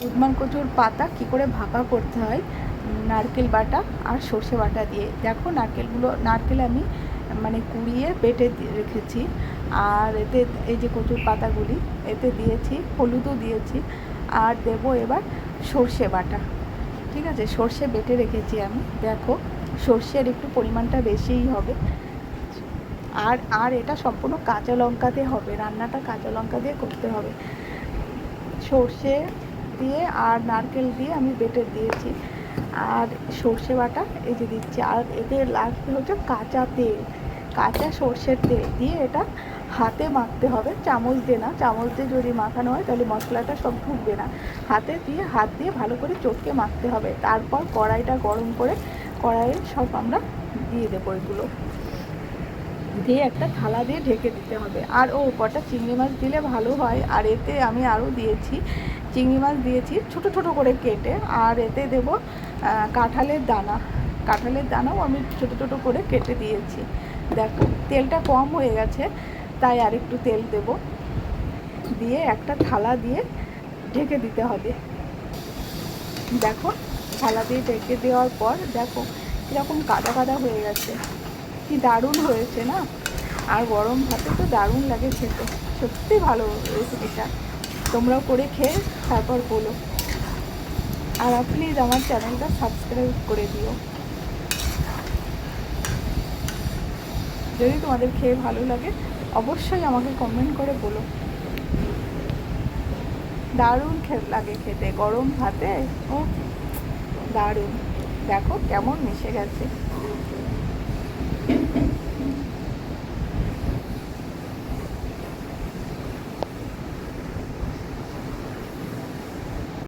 উদ্মান কচুর পাতা কী করে ভাপা করতে হয় নারকেল বাটা আর সর্ষে বাটা দিয়ে। দেখো নারকেল আমি মানে কুড়িয়ে বেটে রেখেছি, আর এতে এই যে কচুর পাতাগুলি এতে দিয়েছি, হলুদও দিয়েছি, আর দেবো এবার সর্ষে বাটা। ঠিক আছে, সর্ষে বেটে রেখেছি আমি। দেখো সর্ষের একটু পরিমাণটা বেশিই হবে। আর এটা সম্পূর্ণ কাঁচা লঙ্কাতে হবে, রান্নাটা কাঁচা লঙ্কা দিয়ে করতে হবে। সর্ষে দিয়ে আর নারকেল দিয়ে আমি বেটে দিয়েছি, আর সর্ষে বাটা এই যে দিচ্ছি, আর এতে লাগবে হচ্ছে কাঁচা তেল, কাঁচা সর্ষের তেল দিয়ে এটা হাতে মাখতে হবে, চামচ দিয়ে না। চামচ দিয়ে যদি মাখানো হয় তাহলে মশলাটা সব ঢুকবে না। হাত দিয়ে ভালো করে চটকে মাখতে হবে। তারপর কড়াইটা গরম করে কড়াইয়ে সব আমরা দিয়ে দেবো এগুলো, দিয়ে একটা থালা দিয়ে ঢেকে দিতে হবে। আর কটা চিংড়ি মাছ দিলে ভালো হয়। আর এতে আমি আরও দিয়েছি, চিংড়ি মাছ দিয়েছি ছোট ছোট করে কেটে, আর এতে দেব কাঁঠালের দানাও আমি ছোট ছোট করে কেটে দিয়েছি। দেখো তেলটা কম হয়ে গেছে, তাই আর একটু তেল দেব, দিয়ে একটা থালা দিয়ে ঢেকে দিতে হবে। দেখো থালা দিয়ে ঢেকে দেওয়ার পর দেখো কীরকম কাদা কাদা হয়ে গেছে, কি দারুণ হয়েছে না। আর গরম ভাতে তো দারুণ লাগে খেতে, সত্যি ভালো রেসিপিটা। তোমরাও করে খেয়ে তারপর বলো। আর প্লিজ আমার চ্যানেলটা সাবস্ক্রাইব করে দিও যদি তোমাদের খেয়ে ভালো লাগে। অবশ্যই আমাকে কমেন্ট করে বলো। দারুণ লাগে খেতে গরম ভাতে, ও দারুণ। দেখো কেমন মিশে গেছে।